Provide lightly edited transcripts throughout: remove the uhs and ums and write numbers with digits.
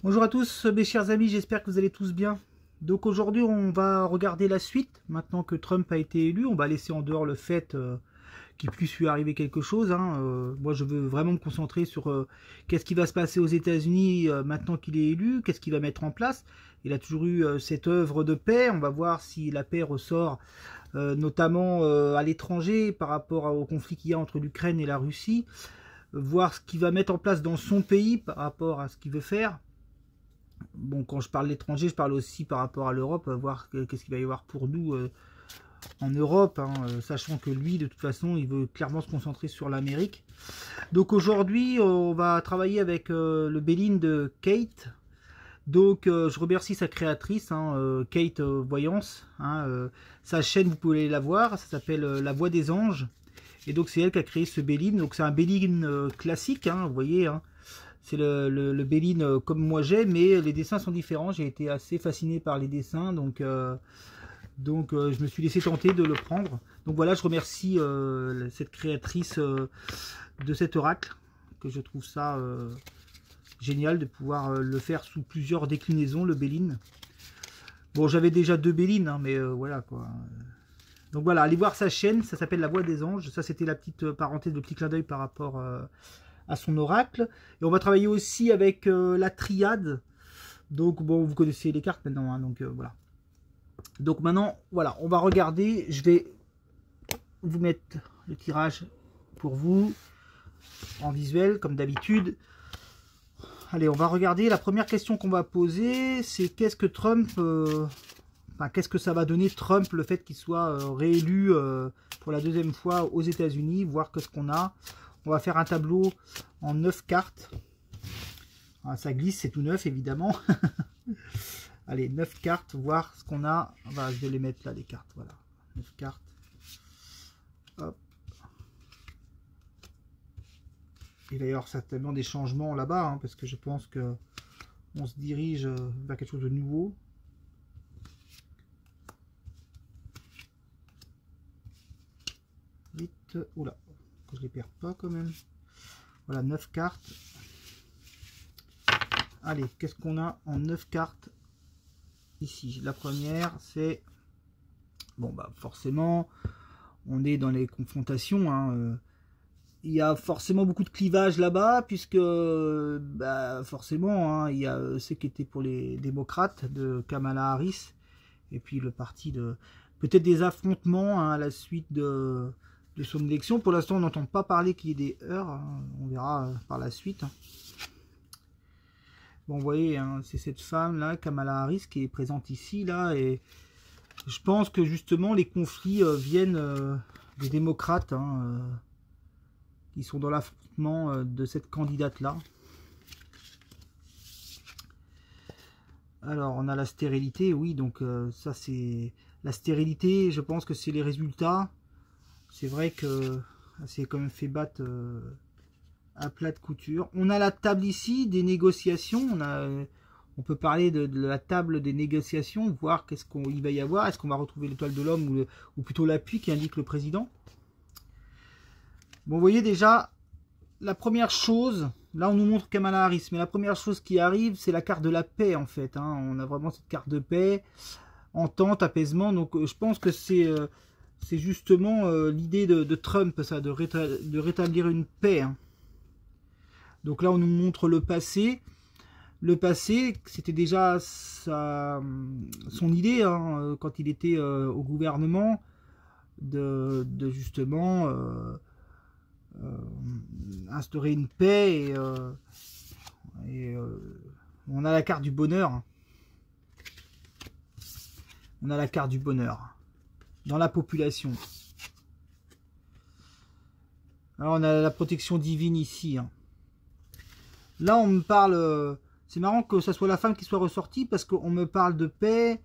Bonjour à tous mes chers amis, j'espère que vous allez tous bien. Donc aujourd'hui on va regarder la suite. Maintenant que Trump a été élu, on va laisser en dehors le fait qu'il puisse lui arriver quelque chose. Moi je veux vraiment me concentrer sur qu'est-ce qui va se passer aux États-Unis maintenant qu'il est élu, qu'est-ce qu'il va mettre en place. Il a toujours eu cette œuvre de paix, on va voir si la paix ressort notamment à l'étranger par rapport au conflit qu'il y a entre l'Ukraine et la Russie. Voir ce qu'il va mettre en place dans son pays par rapport à ce qu'il veut faire. Bon, quand je parle d'étranger, je parle aussi par rapport à l'Europe, voir qu'est-ce qu'il va y avoir pour nous en Europe, sachant que lui, de toute façon, il veut clairement se concentrer sur l'Amérique. Donc aujourd'hui, on va travailler avec le Béline de Kate. Donc je remercie sa créatrice, Kate Voyance. Sa chaîne, vous pouvez la voir, ça s'appelle La Voix des Anges. Et donc c'est elle qui a créé ce Béline. Donc c'est un Béline classique, vous voyez. C'est le Béline comme moi j'ai, mais les dessins sont différents. J'ai été assez fasciné par les dessins, donc je me suis laissé tenter de le prendre. Donc voilà, je remercie cette créatrice de cet oracle, que je trouve ça génial de pouvoir le faire sous plusieurs déclinaisons, le Béline. Bon, j'avais déjà deux Bélines, mais voilà quoi. Donc voilà, allez voir sa chaîne, ça s'appelle La Voix des Anges. Ça c'était la petite parenthèse, le petit clin d'œil par rapport à son oracle. Et on va travailler aussi avec la triade. Donc bon, vous connaissez les cartes maintenant, donc voilà. Donc maintenant, voilà, on va regarder. Je vais vous mettre le tirage pour vous en visuel, comme d'habitude. Allez, on va regarder. La première question qu'on va poser, c'est qu'est-ce que Trump... qu'est-ce que ça va donner Trump, le fait qu'il soit réélu pour la deuxième fois aux États-Unis, voir ce qu'on a. On va faire un tableau en 9 cartes. Ça glisse, c'est tout neuf évidemment. Allez, 9 cartes, voir ce qu'on a. Je vais les mettre là, les cartes. Voilà, 9 cartes. Hop. Il va y avoir certainement des changements là-bas, parce que je pense que on se dirige vers quelque chose de nouveau. Vite, oula, que je les perds pas quand même. Voilà, 9 cartes. Allez, qu'est-ce qu'on a en 9 cartes ici? La première, c'est... Bon, forcément, on est dans les confrontations. Il y a forcément beaucoup de clivage là-bas, puisque, forcément, il y a ceux qui étaient pour les démocrates de Kamala Harris, et puis le parti de... Peut-être des affrontements à la suite de son élection. Pour l'instant, on n'entend pas parler qu'il y ait des heurts. On verra par la suite. Bon, vous voyez, c'est cette femme-là, Kamala Harris, qui est présente ici, là. Et je pense que, justement, les conflits viennent des démocrates, qui sont dans l'affrontement de cette candidate-là. Alors, on a la stérilité, oui. Donc, ça, c'est... La stérilité, je pense que c'est les résultats. C'est vrai que c'est quand même fait battre à plat de couture. On a la table ici des négociations. On peut parler de la table des négociations, voir qu'est-ce qu'il va y avoir. Est-ce qu'on va retrouver l'étoile de l'homme ou plutôt l'appui qui indique le président? Bon, vous voyez déjà, la première chose, là on nous montre Kamala Harris, mais la première chose qui arrive, c'est la carte de la paix en fait. On a vraiment cette carte de paix, entente, apaisement. Donc je pense que c'est justement l'idée de Trump, ça, de rétablir une paix. Donc là, on nous montre le passé. Le passé, c'était déjà son idée, quand il était au gouvernement, de justement instaurer une paix. On a la carte du bonheur. On a la carte du bonheur dans la population. Alors on a la protection divine ici. Là on me parle, c'est marrant que ça soit la femme qui soit ressortie, parce qu'on me parle de paix,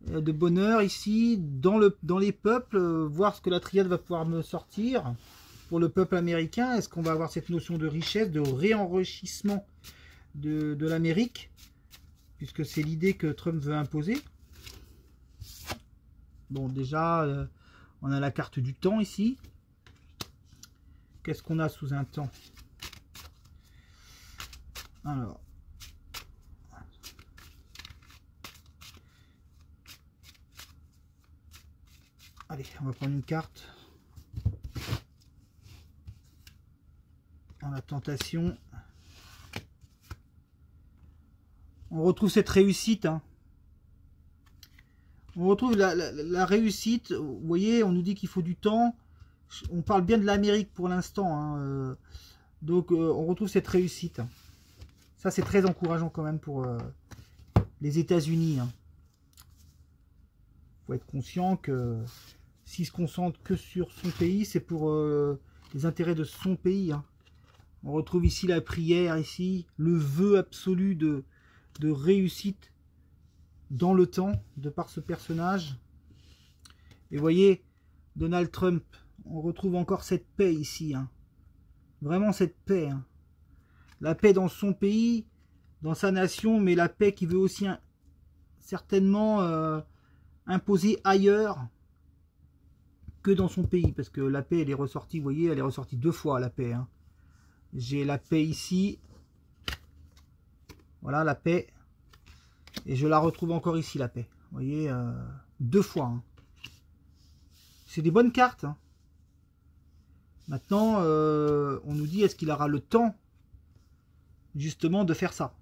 de bonheur ici, dans les peuples, voir ce que la triade va pouvoir me sortir pour le peuple américain. Est-ce qu'on va avoir cette notion de richesse, de réenrichissement de l'Amérique, puisque c'est l'idée que Trump veut imposer. Bon, déjà, on a la carte du temps ici. Qu'est-ce qu'on a sous un temps? Alors, Allez, on va prendre une carte. Dans la tentation. On retrouve cette réussite. Hein. On retrouve la réussite. Vous voyez, on nous dit qu'il faut du temps. On parle bien de l'Amérique pour l'instant. Hein. Donc, on retrouve cette réussite. Ça, c'est très encourageant quand même pour les États-Unis. Hein. Il faut être conscient que s'il se concentre que sur son pays, c'est pour les intérêts de son pays. Hein. On retrouve ici la prière, ici, le vœu absolu de réussite dans le temps, de par ce personnage. Et vous voyez, Donald Trump, on retrouve encore cette paix ici. Hein. Vraiment cette paix. Hein. La paix dans son pays, dans sa nation, mais la paix qui veut aussi certainement imposer ailleurs que dans son pays. Parce que la paix, elle est ressortie, vous voyez, elle est ressortie 2 fois, la paix. Hein. J'ai la paix ici. Voilà, la paix. Et je la retrouve encore ici, la paix. Vous voyez, 2 fois. Hein. C'est des bonnes cartes. Hein. Maintenant, on nous dit, est-ce qu'il aura le temps, justement, de faire ça?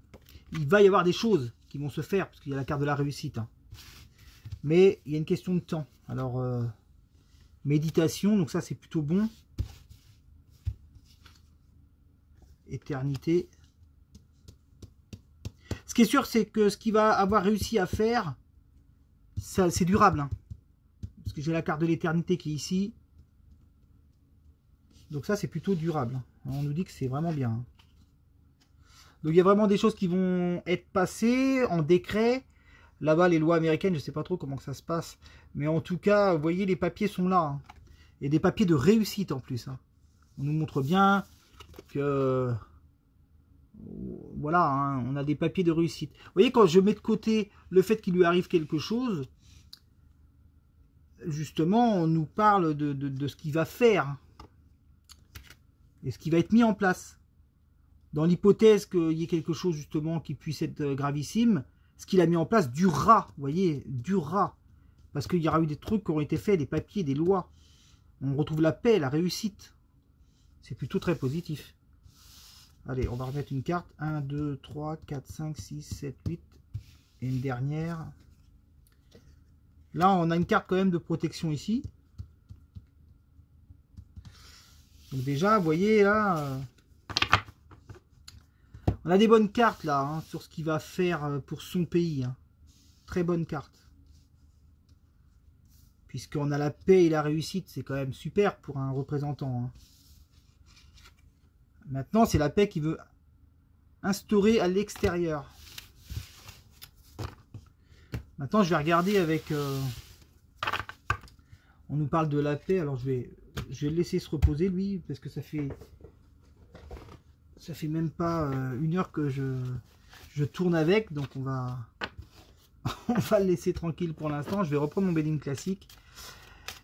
Il va y avoir des choses qui vont se faire, parce qu'il y a la carte de la réussite. Hein. Mais il y a une question de temps. Alors, méditation, donc ça, c'est plutôt bon. Éternité. Ce qui est sûr, c'est que ce qu'il va avoir réussi à faire, c'est durable. Hein. Parce que j'ai la carte de l'éternité qui est ici. Donc ça, c'est plutôt durable. On nous dit que c'est vraiment bien. Donc il y a vraiment des choses qui vont être passées en décret. Là-bas, les lois américaines, je ne sais pas trop comment ça se passe. Mais en tout cas, vous voyez, les papiers sont là. Hein. Et des papiers de réussite en plus. Hein. On nous montre bien que... Voilà, hein, on a des papiers de réussite. Vous voyez, quand je mets de côté le fait qu'il lui arrive quelque chose, justement, on nous parle de ce qu'il va faire. Et ce qui va être mis en place. Dans l'hypothèse qu'il y ait quelque chose, justement, qui puisse être gravissime, ce qu'il a mis en place durera, vous voyez, durera. Parce qu'il y aura eu des trucs qui auront été faits, des papiers, des lois. On retrouve la paix, la réussite. C'est plutôt très positif. Allez, on va remettre une carte. 1, 2, 3, 4, 5, 6, 7, 8. Et une dernière. Là, on a une carte quand même de protection ici. Donc déjà, vous voyez, là... on a des bonnes cartes, là, hein, sur ce qu'il va faire pour son pays. Hein. Très bonne carte. Puisqu'on a la paix et la réussite, c'est quand même super pour un représentant. Hein. Maintenant, c'est la paix qui veut instaurer à l'extérieur. Maintenant, je vais regarder avec... on nous parle de la paix. Alors, je vais le laisser se reposer, lui, parce que ça fait même pas 1 heure que je tourne avec. Donc, on va le laisser tranquille pour l'instant. Je vais reprendre mon Béline classique.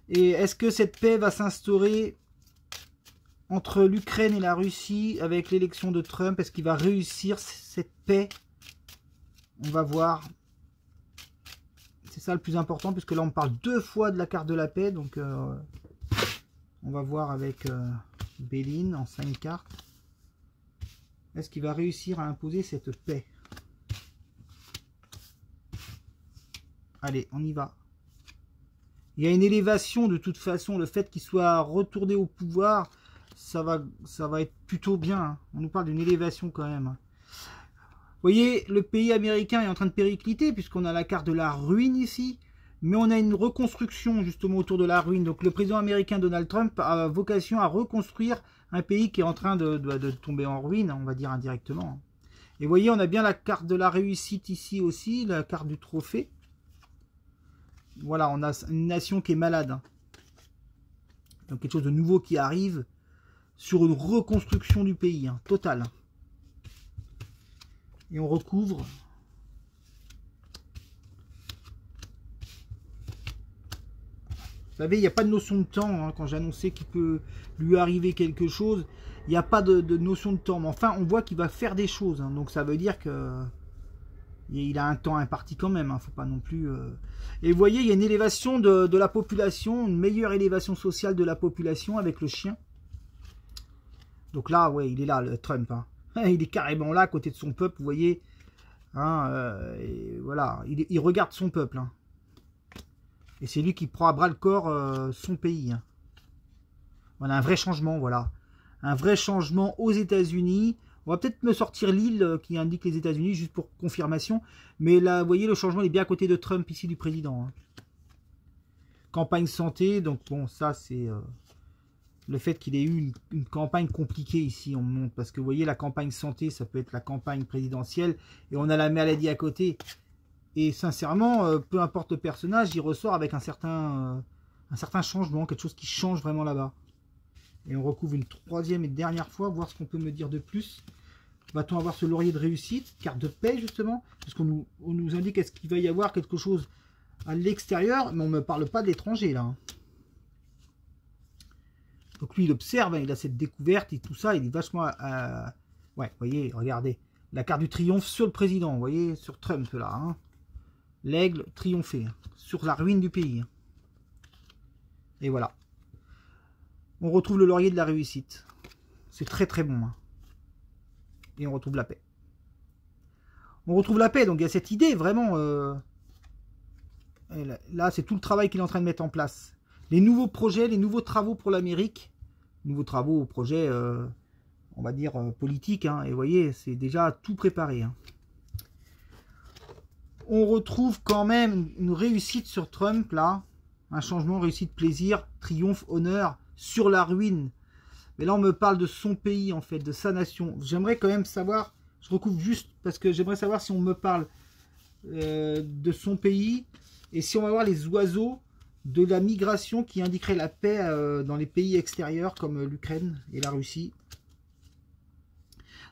Et est-ce que cette paix va s'instaurer entre l'Ukraine et la Russie avec l'élection de Trump? Est-ce qu'il va réussir cette paix? On va voir. C'est ça le plus important, puisque là on parle 2 fois de la carte de la paix. Donc on va voir avec Béline en 5 cartes. Est-ce qu'il va réussir à imposer cette paix? Allez, on y va. Il y a une élévation de toute façon. Le fait qu'il soit retourné au pouvoir, ça va être plutôt bien. Hein. On nous parle d'une élévation quand même. Vous voyez, le pays américain est en train de péricliter, puisqu'on a la carte de la ruine ici. Mais on a une reconstruction justement autour de la ruine. Donc le président américain Donald Trump a vocation à reconstruire un pays qui est en train de tomber en ruine, on va dire indirectement. Et vous voyez, on a bien la carte de la réussite ici aussi, la carte du trophée. Voilà, on a une nation qui est malade. Hein. Donc quelque chose de nouveau qui arrive sur une reconstruction du pays, hein, totale. Et on recouvre. Vous savez, il n'y a pas de notion de temps. Hein, quand j'annonçais qu'il peut lui arriver quelque chose, il n'y a pas de notion de temps. Mais enfin, on voit qu'il va faire des choses. Hein, donc ça veut dire que il a un temps imparti quand même, hein, faut pas non plus... Et vous voyez, il y a une élévation de la population, une meilleure élévation sociale de la population avec le chien. Donc là, ouais, il est là, le Trump. Hein. Il est carrément là, à côté de son peuple, vous voyez. Hein, et voilà, il regarde son peuple. Hein. Et c'est lui qui prend à bras le corps son pays. Hein. Voilà, un vrai changement, voilà. Un vrai changement aux États-Unis. On va peut-être me sortir l'île qui indique les États-Unis, juste pour confirmation. Mais là, vous voyez, le changement est bien à côté de Trump, ici, du président. Hein. Campagne santé, donc bon, ça, c'est le fait qu'il ait eu une campagne compliquée ici, on montre. Parce que vous voyez, la campagne santé, ça peut être la campagne présidentielle. Et on a la maladie à côté. Et sincèrement, peu importe le personnage, il ressort avec un certain changement, quelque chose qui change vraiment là-bas. Et on recouvre une troisième et dernière fois, voir ce qu'on peut me dire de plus. Va-t-on avoir ce laurier de réussite, carte de paix justement, parce qu'on nous indique est-ce qu'il va y avoir quelque chose à l'extérieur, mais on ne me parle pas de l'étranger là. Donc lui il observe, hein, il a cette découverte et tout ça, il est vachement... Ouais, vous voyez, regardez, la carte du triomphe sur le président, vous voyez, sur Trump là. Hein. L'aigle triomphé, hein, sur la ruine du pays. Hein. Et voilà. On retrouve le laurier de la réussite. C'est très très bon. Hein. Et on retrouve la paix. On retrouve la paix, donc il y a cette idée vraiment... Là, c'est tout le travail qu'il est en train de mettre en place. Les nouveaux projets, les nouveaux travaux pour l'Amérique. Nouveaux travaux, projets, on va dire, politiques. Hein. Et vous voyez, c'est déjà tout préparé. Hein. On retrouve quand même une réussite sur Trump, là. Un changement, réussite, plaisir, triomphe, honneur, sur la ruine. Mais là, on me parle de son pays, en fait, de sa nation. J'aimerais quand même savoir, je recouvre juste, parce que j'aimerais savoir si on me parle de son pays, et si on va voir les oiseaux de la migration qui indiqueraient la paix dans les pays extérieurs, comme l'Ukraine et la Russie.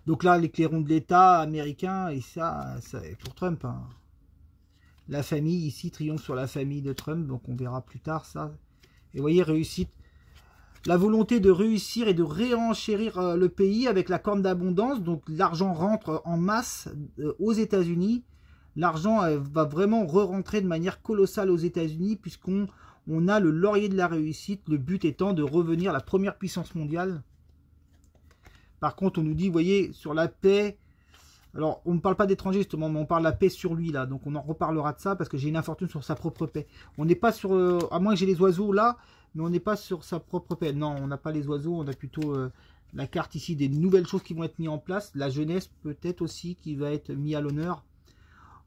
Donc là, les clairons de l'État américain, et ça pour Trump, hein. La famille, ici, triomphe sur la famille de Trump, donc on verra plus tard ça. Et vous voyez, réussite. La volonté de réussir et de réenchérir le pays avec la corne d'abondance. Donc l'argent rentre en masse aux États-Unis. L'argent va vraiment re-rentrer de manière colossale aux États-Unis puisqu'on a le laurier de la réussite. Le but étant de revenir la première puissance mondiale. Par contre, on nous dit, vous voyez, sur la paix... Alors, on ne parle pas d'étrangers justement, mais on parle de la paix sur lui là. Donc on en reparlera de ça parce que j'ai une infortune sur sa propre paix. On n'est pas sur... à moins que j'ai les oiseaux là, mais on n'est pas sur sa propre paix. Non, on n'a pas les oiseaux, on a plutôt la carte ici des nouvelles choses qui vont être mises en place. La jeunesse peut-être aussi qui va être mise à l'honneur.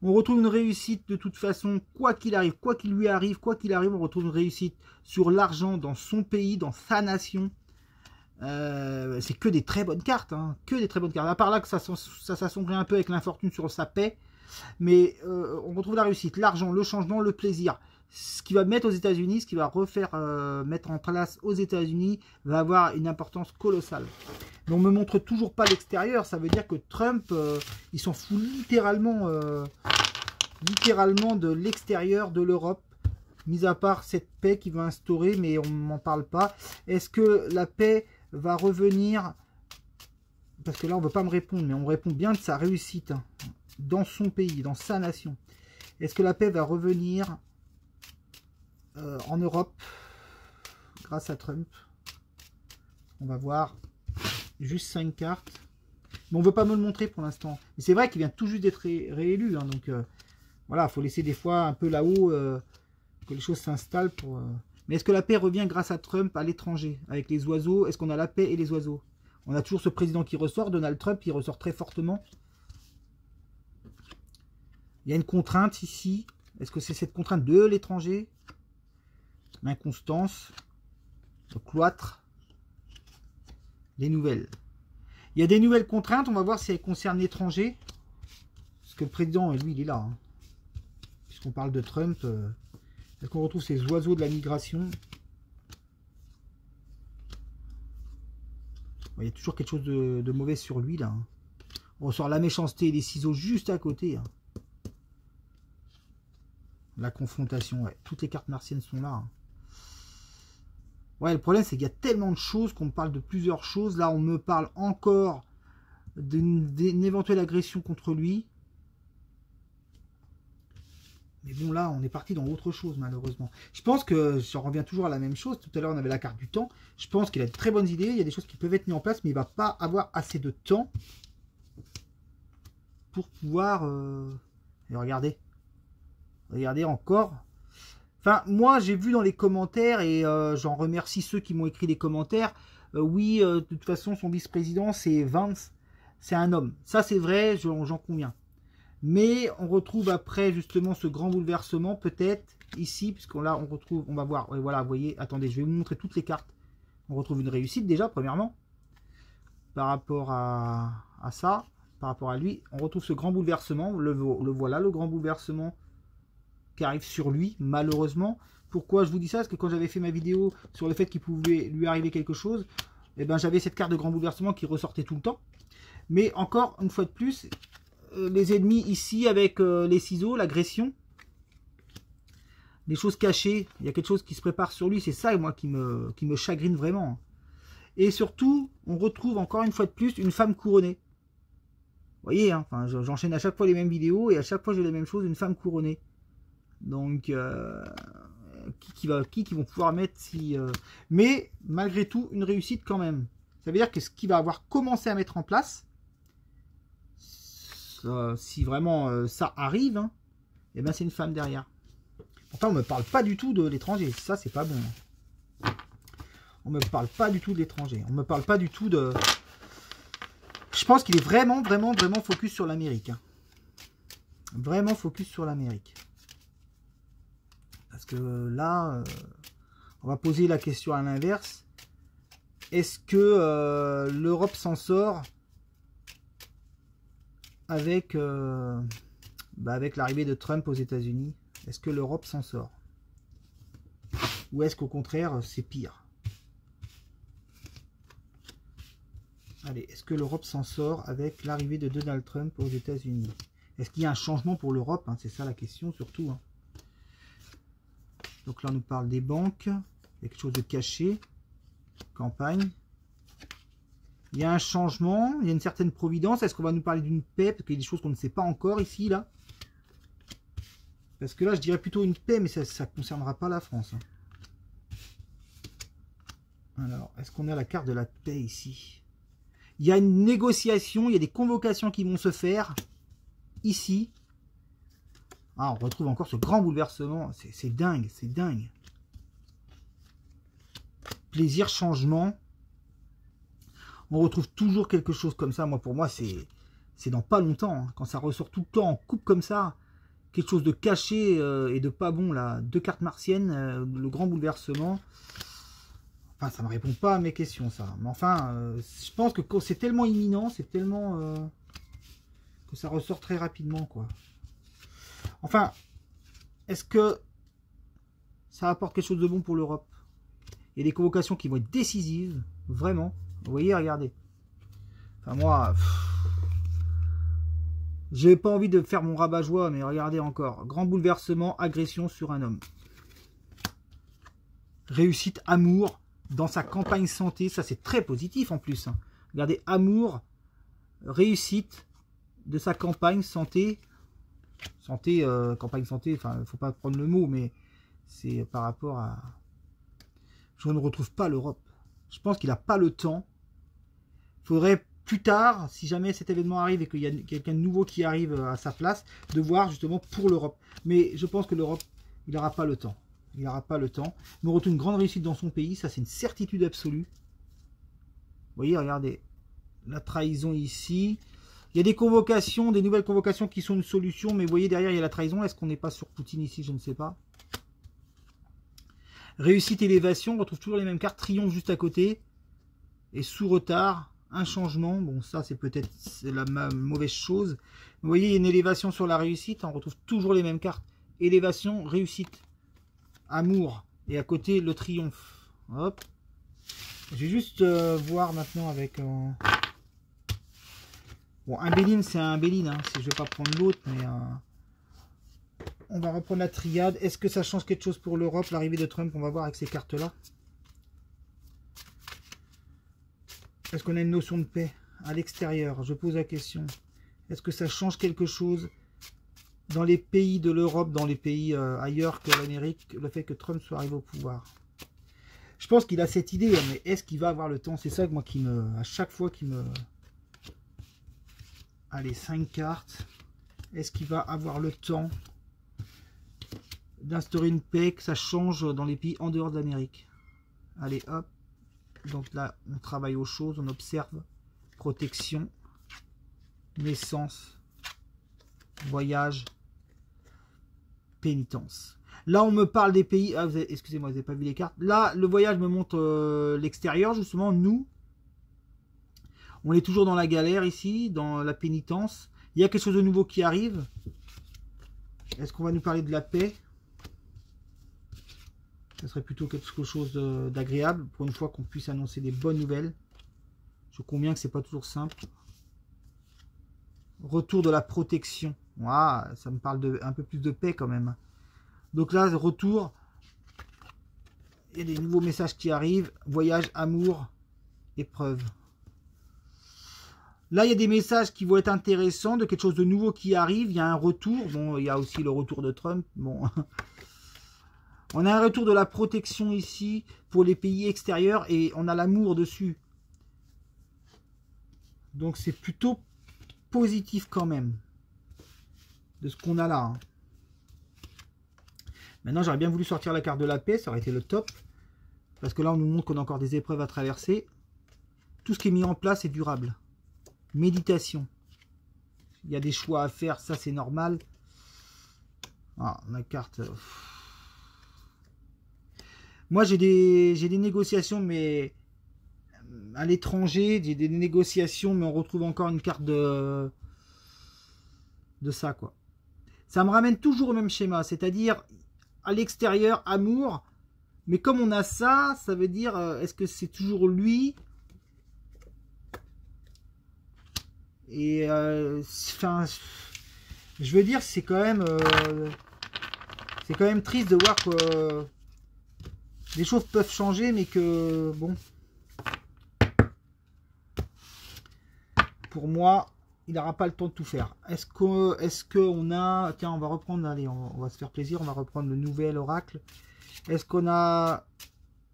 On retrouve une réussite de toute façon, quoi qu'il arrive, quoi qu'il lui arrive, quoi qu'il arrive, on retrouve une réussite sur l'argent dans son pays, dans sa nation. C'est que des très bonnes cartes, hein, que des très bonnes cartes. À part là que ça s'assombrit un peu avec l'infortune sur sa paix, mais on retrouve la réussite, l'argent, le changement, le plaisir. Ce qui va mettre aux États-Unis, ce qui va refaire mettre en place aux États-Unis, va avoir une importance colossale. Mais on me montre toujours pas l'extérieur. Ça veut dire que Trump, il s'en fout littéralement de l'extérieur de l'Europe. Mis à part cette paix qu'il va instaurer, mais on ne m'en parle pas. Est-ce que la paix va revenir, parce que là on ne veut pas me répondre, mais on répond bien de sa réussite hein, dans son pays, dans sa nation. Est-ce que la paix va revenir en Europe grâce à Trump? On va voir. Juste 5 cartes. Mais on ne veut pas me le montrer pour l'instant. Mais c'est vrai qu'il vient tout juste d'être réélu. Hein, donc voilà, il faut laisser des fois un peu là-haut que les choses s'installent pour... Mais est-ce que la paix revient grâce à Trump à l'étranger? Avec les oiseaux, est-ce qu'on a la paix et les oiseaux? On a toujours ce président qui ressort, Donald Trump, qui ressort très fortement. Il y a une contrainte ici. Est-ce que c'est cette contrainte de l'étranger? L'inconstance. Le cloître. Les nouvelles. Il y a des nouvelles contraintes. On va voir si elles concernent l'étranger. Parce que le président, lui, il est là. Hein. Puisqu'on parle de Trump... Est-ce qu'on retrouve ces oiseaux de la migration? Il y a toujours quelque chose de mauvais sur lui, là. On ressort la méchanceté et les ciseaux juste à côté. Hein. La confrontation, ouais. Toutes les cartes martiennes sont là. Hein. Ouais, le problème, c'est qu'il y a tellement de choses qu'on me parle de plusieurs choses. Là, on me parle encore d'une éventuelle agression contre lui. Mais bon, là, on est parti dans autre chose, malheureusement. Je pense que, j'en reviens toujours à la même chose. Tout à l'heure, on avait la carte du temps. Je pense qu'il a de très bonnes idées. Il y a des choses qui peuvent être mises en place, mais il ne va pas avoir assez de temps pour pouvoir... Et regardez. Regardez encore. Enfin, moi, j'ai vu dans les commentaires, et j'en remercie ceux qui m'ont écrit les commentaires. Oui, de toute façon, son vice-président, c'est Vance. C'est un homme. Ça, c'est vrai, j'en conviens. Mais on retrouve après justement ce grand bouleversement peut-être ici, puisqu'on là on retrouve, on va voir, ouais, voilà, vous voyez, attendez, je vais vous montrer toutes les cartes. On retrouve une réussite déjà, premièrement, par rapport à ça, par rapport à lui. On retrouve ce grand bouleversement, le voilà, le grand bouleversement qui arrive sur lui, malheureusement. Pourquoi je vous dis ça? Parce que quand j'avais fait ma vidéo sur le fait qu'il pouvait lui arriver quelque chose, eh ben, j'avais cette carte de grand bouleversement qui ressortait tout le temps. Mais encore une fois de plus, les ennemis ici avec les ciseaux, l'agression, les choses cachées, il y a quelque chose qui se prépare sur lui, c'est ça moi qui me chagrine vraiment. Et surtout, on retrouve encore une fois de plus une femme couronnée. Vous voyez, hein, enfin, j'enchaîne à chaque fois les mêmes vidéos et à chaque fois j'ai la même chose, une femme couronnée. Donc, qui vont pouvoir mettre si... Mais malgré tout, une réussite quand même. Ça veut dire que ce qu'il va avoir commencé à mettre en place, si vraiment ça arrive, hein, et ben c'est une femme derrière. Pourtant on me parle pas du tout de l'étranger, ça c'est pas bon. On me parle pas du tout de l'étranger, on me parle pas du tout de... Je pense qu'il est vraiment focus sur l'Amérique. Hein. Vraiment focus sur l'Amérique. Parce que là, on va poser la question à l'inverse. Est-ce que l'Europe s'en sort avec, avec l'arrivée de Trump aux États-Unis? Est-ce que l'Europe s'en sort? Ou est-ce qu'au contraire, c'est pire? Allez, est-ce que l'Europe s'en sort avec l'arrivée de Donald Trump aux États-Unis? Est-ce qu'il y a un changement pour l'Europe, hein? C'est ça la question surtout. Hein. Donc là, on nous parle des banques. Il y a quelque chose de caché. Campagne. Il y a un changement, il y a une certaine providence. Est-ce qu'on va nous parler d'une paix? Parce qu'il y a des choses qu'on ne sait pas encore ici, là. Parce que là, je dirais plutôt une paix, mais ça ne concernera pas la France. Hein. Alors, est-ce qu'on a la carte de la paix ici? Il y a une négociation, il y a des convocations qui vont se faire ici. Ah, on retrouve encore ce grand bouleversement. C'est dingue, c'est dingue. Plaisir, changement. On retrouve toujours quelque chose comme ça. Moi, pour moi, c'est dans pas longtemps. Hein. Quand ça ressort tout le temps en coupe comme ça, quelque chose de caché et de pas bon, là. 2 cartes martiennes, le grand bouleversement. Enfin, ça ne me répond pas à mes questions, ça. Mais enfin, je pense que c'est tellement imminent, c'est tellement... que ça ressort très rapidement, quoi. Enfin, est-ce que ça apporte quelque chose de bon pour l'Europe? Il y a des convocations qui vont être décisives, vraiment. Vous voyez, regardez. Enfin, moi, j'ai pas envie de faire mon rabat-joie, mais regardez encore. Grand bouleversement, agression sur un homme. Réussite, amour, dans sa campagne santé. Ça, c'est très positif en plus. Hein. Regardez, amour, réussite de sa campagne santé. Santé, campagne santé, enfin, il ne faut pas prendre le mot, mais c'est par rapport à... Je ne retrouve pas l'Europe. Je pense qu'il n'a pas le temps. Il faudrait plus tard, si jamais cet événement arrive et qu'il y a quelqu'un de nouveau qui arrive à sa place, de voir justement pour l'Europe. Mais je pense que l'Europe, il n'aura pas le temps. Il n'aura pas le temps. Mais on retrouve une grande réussite dans son pays, ça c'est une certitude absolue. Vous voyez, regardez, la trahison ici. Il y a des convocations, des nouvelles convocations qui sont une solution, mais vous voyez derrière il y a la trahison. Est-ce qu'on n'est pas sur Poutine ici? Je ne sais pas. Réussite, élévation, on retrouve toujours les mêmes cartes. Triomphe juste à côté. Et sous retard, un changement. Bon, ça c'est peut-être la mauvaise chose. Vous voyez, il y a une élévation sur la réussite. On retrouve toujours les mêmes cartes. Élévation, réussite, amour. Et à côté, le triomphe. Hop. Je vais juste voir maintenant avec... Bon, un Béline, c'est un Béline. Hein. Je ne vais pas prendre l'autre, mais... On va reprendre la triade. Est-ce que ça change quelque chose pour l'Europe, l'arrivée de Trump? On va voir avec ces cartes-là. Est-ce qu'on a une notion de paix à l'extérieur? Je pose la question. Est-ce que ça change quelque chose dans les pays de l'Europe, dans les pays ailleurs que l'Amérique, le fait que Trump soit arrivé au pouvoir. Je pense qu'il a cette idée, mais est-ce qu'il va avoir le temps? C'est ça moi qui me, à chaque fois qui me... Allez, 5 cartes. Est-ce qu'il va avoir le temps d'instaurer une paix, que ça change dans les pays en dehors de l'Amérique? Allez, hop. Donc là, on travaille aux choses, on observe. Protection, naissance, voyage, pénitence. Là, on me parle des pays... Ah, excusez-moi, vous n'avez pas vu les cartes. Là, le voyage me montre l'extérieur, justement. Nous, on est toujours dans la galère ici, dans la pénitence. Il y a quelque chose de nouveau qui arrive. Est-ce qu'on va nous parler de la paix? Ça serait plutôt quelque chose d'agréable, pour une fois qu'on puisse annoncer des bonnes nouvelles. Je conviens que c'est pas toujours simple. Retour de la protection. Ouah, ça me parle de un peu plus de paix quand même. Donc là, retour. Il y a des nouveaux messages qui arrivent. Voyage, amour, épreuve. Là, il y a des messages qui vont être intéressants, de quelque chose de nouveau qui arrive. Il y a un retour. Bon, il y a aussi le retour de Trump. Bon, on a un retour de la protection ici pour les pays extérieurs et on a l'amour dessus. Donc c'est plutôt positif quand même de ce qu'on a là. Hein. Maintenant, j'aurais bien voulu sortir la carte de la paix, ça aurait été le top. Parce que là, on nous montre qu'on a encore des épreuves à traverser. Tout ce qui est mis en place est durable. Méditation. Il y a des choix à faire, ça c'est normal. Ah, la carte... Moi, j'ai des négociations, mais à l'étranger, j'ai des négociations, mais on retrouve encore une carte de ça, quoi. Ça me ramène toujours au même schéma, c'est-à-dire à l'extérieur, amour, mais comme on a ça, ça veut dire, est-ce que c'est toujours lui? Et, enfin, je veux dire, c'est quand même triste de voir que les choses peuvent changer, mais que, bon, pour moi, il n'aura pas le temps de tout faire. Est-ce qu'on a... Tiens, on va reprendre, allez, on va se faire plaisir, on va reprendre le nouvel oracle. Est-ce qu'on a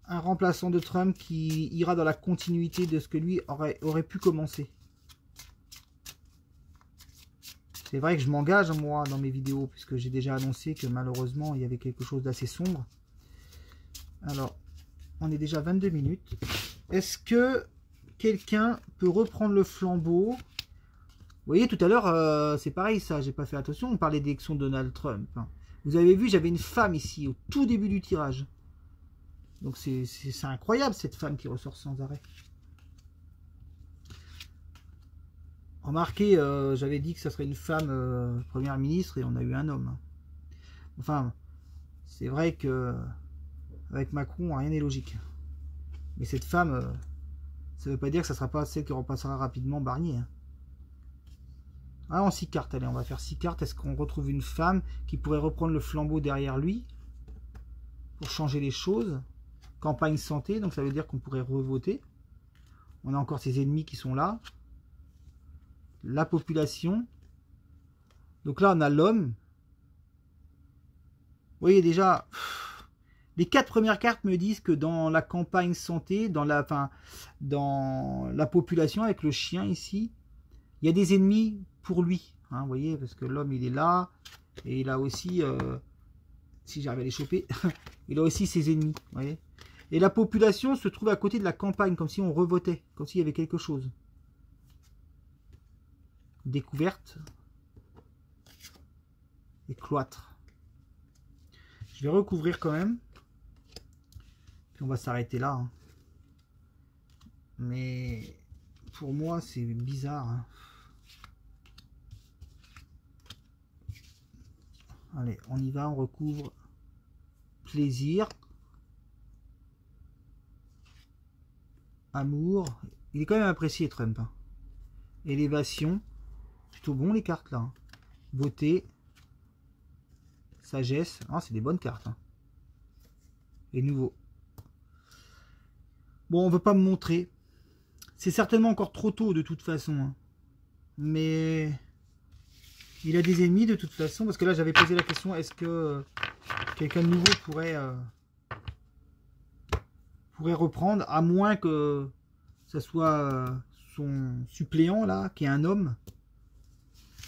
un remplaçant de Trump qui ira dans la continuité de ce que lui aurait pu commencer? C'est vrai que je m'engage, moi, dans mes vidéos, puisque j'ai déjà annoncé que malheureusement, il y avait quelque chose d'assez sombre. Alors, on est déjà 22 minutes. Est-ce que quelqu'un peut reprendre le flambeau? Vous voyez, tout à l'heure, c'est pareil, ça, j'ai pas fait attention, on parlait d'élection de Donald Trump. Vous avez vu, j'avais une femme ici, au tout début du tirage. Donc c'est incroyable, cette femme qui ressort sans arrêt. Remarquez, j'avais dit que ça serait une femme première ministre, et on a eu un homme. Enfin, c'est vrai que avec Macron, rien n'est logique. Mais cette femme, ça ne veut pas dire que ça ne sera pas celle qui repassera rapidement Barnier. Ah, en 6 cartes, allez, on va faire 6 cartes. Est-ce qu'on retrouve une femme qui pourrait reprendre le flambeau derrière lui pour changer les choses? Campagne santé, donc ça veut dire qu'on pourrait revoter. On a encore ses ennemis qui sont là. La population. Donc là, on a l'homme. Vous voyez déjà, les 4 premières cartes me disent que dans la campagne santé, dans la population, avec le chien ici, il y a des ennemis pour lui. Hein, vous voyez, parce que l'homme, il est là. Et il a aussi, si j'arrive à les choper, il a aussi ses ennemis. Vous voyez. Et la population se trouve à côté de la campagne, comme si on revotait, comme s'il y avait quelque chose. Découverte. Et cloître. Je vais recouvrir quand même. Puis on va s'arrêter là. Hein. Mais pour moi, c'est bizarre. Hein. Allez, on y va, on recouvre. Plaisir. Amour. Il est quand même apprécié, Trump. Hein. Élévation. Plutôt bon les cartes là. Hein. Beauté. Sagesse. Ah, c'est des bonnes cartes. Hein. Et nouveau. Bon, on veut pas me montrer. C'est certainement encore trop tôt de toute façon. Hein. Mais Il a des ennemis de toute façon, parce que là j'avais posé la question, est-ce que quelqu'un de nouveau pourrait reprendre, à moins que ça soit son suppléant là, qui est un homme.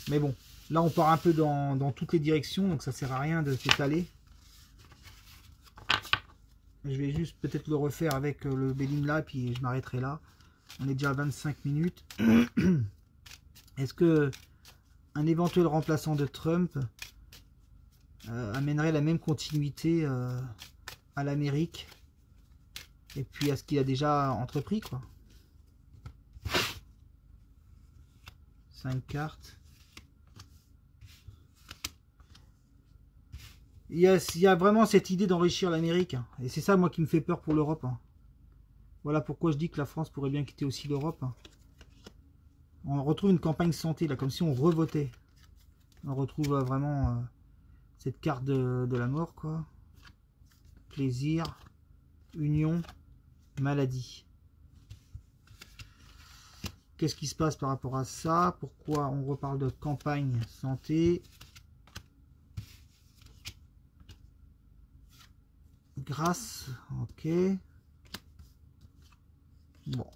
Mais bon, là on part un peu dans toutes les directions, donc ça sert à rien de s'étaler. Je vais juste peut-être le refaire avec le Bélim là, puis je m'arrêterai là. On est déjà à 25 minutes. Est-ce que un éventuel remplaçant de Trump amènerait la même continuité à l'Amérique et puis à ce qu'il a déjà entrepris, quoi? 5 cartes. Il y a vraiment cette idée d'enrichir l'Amérique. Hein. Et c'est ça, moi, qui me fait peur pour l'Europe. Hein. Voilà pourquoi je dis que la France pourrait bien quitter aussi l'Europe. Hein. On retrouve une campagne santé, là, comme si on revotait. On retrouve vraiment cette carte de la mort, quoi. Plaisir, union, maladie. Qu'est-ce qui se passe par rapport à ça? Pourquoi on reparle de campagne santé? Grâce, ok. Bon.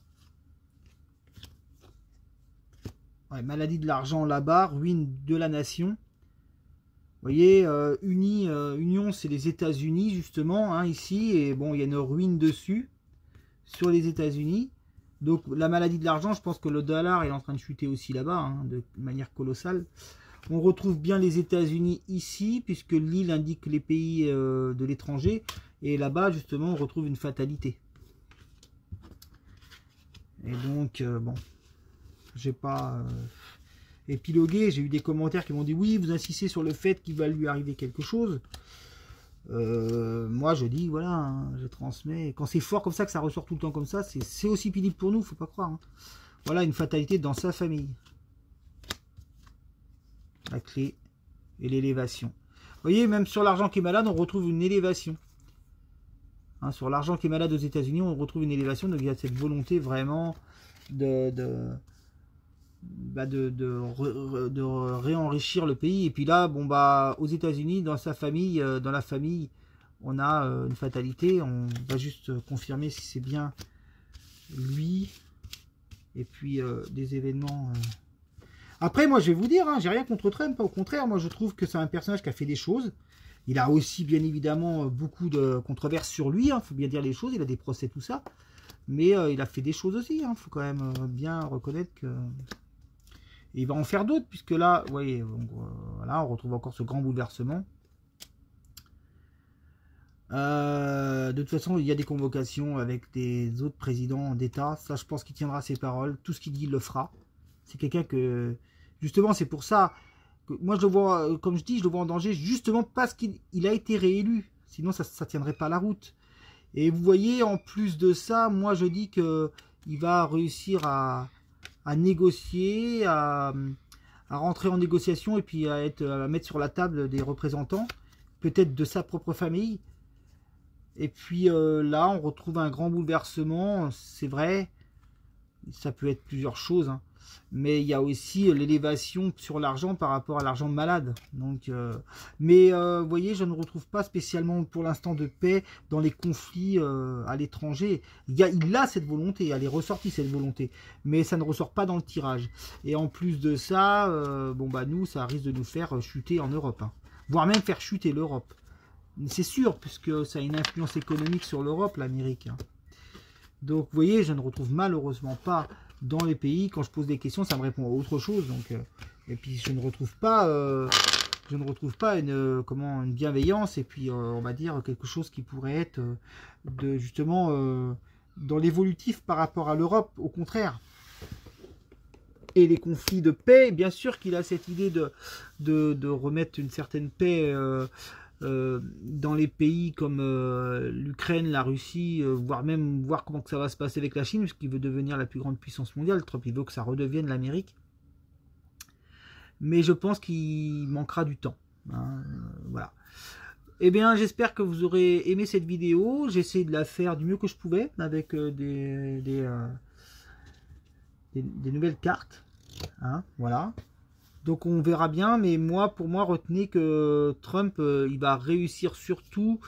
Ouais, maladie de l'argent là-bas, ruine de la nation. Vous voyez, Union, c'est les États-Unis, justement, hein, ici. Et bon, il y a une ruine dessus, sur les États-Unis. Donc, la maladie de l'argent, je pense que le dollar est en train de chuter aussi là-bas, hein, de manière colossale. On retrouve bien les États-Unis ici, puisque l'île indique les pays de l'étranger. Et là-bas, justement, on retrouve une fatalité. Et donc, bon, j'ai pas épilogué. J'ai eu des commentaires qui m'ont dit, oui, vous insistez sur le fait qu'il va lui arriver quelque chose. Moi, je dis, voilà, hein, je transmets. Quand c'est fort comme ça, que ça ressort tout le temps comme ça, c'est aussi pénible pour nous, faut pas croire. Hein. Voilà, une fatalité dans sa famille. La clé et l'élévation. Vous voyez, même sur l'argent qui est malade, on retrouve une élévation. Hein, sur l'argent qui est malade aux États-Unis, on retrouve une élévation. Donc il y a cette volonté vraiment de réenrichir le pays. Et puis là, bon bah aux États-Unis, dans sa famille, dans la famille, on a une fatalité. On va juste confirmer si c'est bien lui. Et puis des événements. Après, moi, je vais vous dire, hein, j'ai rien contre Trump. Au contraire, moi, je trouve que c'est un personnage qui a fait des choses. Il a aussi, bien évidemment, beaucoup de controverses sur lui. Il faut bien dire les choses. Il a des procès, tout ça. Mais il a fait des choses aussi. Il faut quand même bien reconnaître que... Et il va en faire d'autres, puisque là, vous voyez, voilà, on retrouve encore ce grand bouleversement. De toute façon, il y a des convocations avec des autres présidents d'État. Ça, je pense qu'il tiendra ses paroles. Tout ce qu'il dit, il le fera. C'est quelqu'un que... Justement, c'est pour ça que moi, je le vois, comme je dis, je le vois en danger, justement parce qu'il a été réélu. Sinon, ça ne tiendrait pas la route. Et vous voyez, en plus de ça, moi, je dis qu'il va réussir à négocier, à rentrer en négociation et puis à mettre sur la table des représentants, peut-être de sa propre famille. Et puis là, on retrouve un grand bouleversement, c'est vrai, ça peut être plusieurs choses, hein. Mais il y a aussi l'élévation sur l'argent par rapport à l'argent malade. Donc, vous voyez, je ne retrouve pas spécialement pour l'instant de paix dans les conflits à l'étranger. Il a cette volonté, elle est ressortie cette volonté, mais ça ne ressort pas dans le tirage. Et en plus de ça, bon bah nous, ça risque de nous faire chuter en Europe, hein. Voire même faire chuter l'Europe. C'est sûr, puisque ça a une influence économique sur l'Europe, l'Amérique, hein. Donc, vous voyez, je ne retrouve malheureusement pas dans les pays. Quand je pose des questions, ça me répond à autre chose. Donc, et puis, je ne retrouve pas une bienveillance et puis, on va dire, quelque chose qui pourrait être justement dans l'évolutif par rapport à l'Europe, au contraire. Et les conflits de paix, bien sûr qu'il a cette idée de remettre une certaine paix dans les pays comme l'Ukraine, la Russie, voire même voir comment que ça va se passer avec la Chine, puisqu'il veut devenir la plus grande puissance mondiale. Trump, il veut que ça redevienne l'Amérique. Mais je pense qu'il manquera du temps. Hein, voilà. Eh bien, j'espère que vous aurez aimé cette vidéo. J'ai essayé de la faire du mieux que je pouvais, avec des nouvelles cartes. Hein, voilà. Donc on verra bien, mais pour moi, retenez que Trump, il va réussir surtout,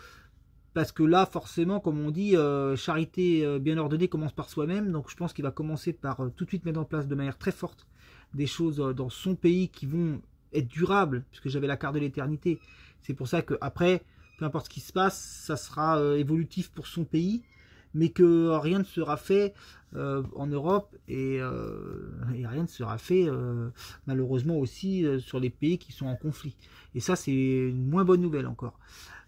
parce que là, forcément, comme on dit, charité bien ordonnée commence par soi-même, donc je pense qu'il va commencer par tout de suite mettre en place de manière très forte des choses dans son pays qui vont être durables, puisque j'avais la carte de l'éternité. C'est pour ça que après, peu importe ce qui se passe, ça sera évolutif pour son pays, mais que rien ne sera fait en Europe et rien ne sera fait malheureusement aussi sur les pays qui sont en conflit. Et ça, c'est une moins bonne nouvelle encore.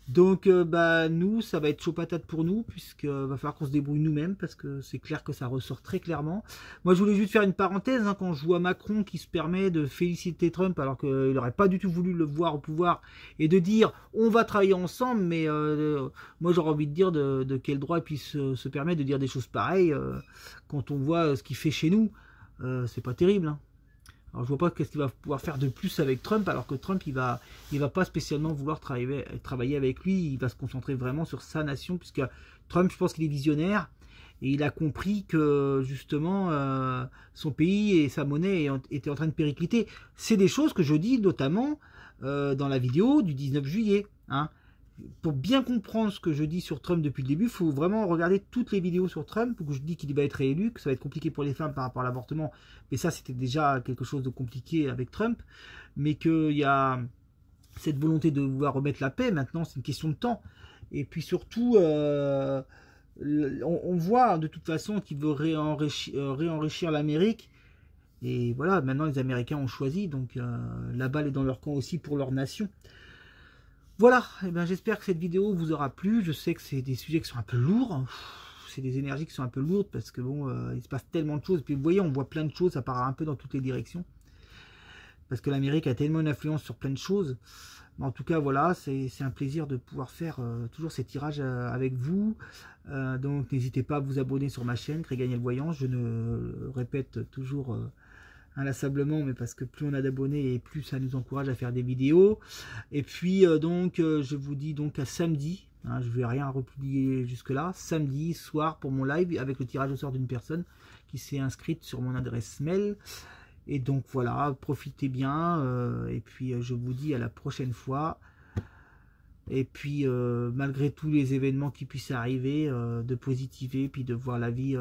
Donc bah nous, ça va être chaud patate pour nous, puisque va falloir qu'on se débrouille nous-mêmes, parce que c'est clair que ça ressort très clairement. Moi je voulais juste faire une parenthèse, hein, quand je vois Macron qui se permet de féliciter Trump alors qu'il n'aurait pas du tout voulu le voir au pouvoir, et de dire on va travailler ensemble, mais moi j'aurais envie de dire de quel droit il puisse se permettre de dire des choses pareilles quand on voit ce qu'il fait chez nous. C'est pas terrible, hein. Alors je vois pas qu'est-ce qu'il va pouvoir faire de plus avec Trump, alors que Trump il va pas spécialement vouloir travailler avec lui, il va se concentrer vraiment sur sa nation, puisque Trump, je pense qu'il est visionnaire, et il a compris que justement son pays et sa monnaie étaient en train de péricliter. C'est des choses que je dis notamment dans la vidéo du 19 juillet, hein. Pour bien comprendre ce que je dis sur Trump depuis le début, il faut vraiment regarder toutes les vidéos sur Trump, où je dis qu'il va être réélu, que ça va être compliqué pour les femmes par rapport à l'avortement, mais ça c'était déjà quelque chose de compliqué avec Trump, mais qu'il y a cette volonté de vouloir remettre la paix, maintenant c'est une question de temps. Et puis surtout, on voit de toute façon qu'il veut réenrichir l'Amérique, et voilà, maintenant les Américains ont choisi, donc la balle est dans leur camp aussi pour leur nation. Voilà, et ben j'espère que cette vidéo vous aura plu. Je sais que c'est des sujets qui sont un peu lourds, c'est des énergies qui sont un peu lourdes, parce que bon, il se passe tellement de choses. Et puis vous voyez, on voit plein de choses, ça part un peu dans toutes les directions, parce que l'Amérique a tellement une influence sur plein de choses. Mais en tout cas, voilà, c'est un plaisir de pouvoir faire toujours ces tirages avec vous. Donc n'hésitez pas à vous abonner sur ma chaîne, Créer Gagner le Voyant. Je ne répète toujours inlassablement, mais parce que plus on a d'abonnés et plus ça nous encourage à faire des vidéos. Et puis donc je vous dis donc à samedi, hein, je ne vais rien republier jusque là, samedi soir pour mon live avec le tirage au sort d'une personne qui s'est inscrite sur mon adresse mail. Et donc voilà, profitez bien, et puis je vous dis à la prochaine fois. Et puis malgré tous les événements qui puissent arriver, de positiver, puis de voir la vie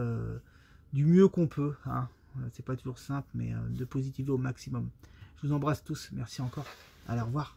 du mieux qu'on peut, hein. C'est pas toujours simple, mais de positiver au maximum. Je vous embrasse tous, merci encore, allez, au revoir.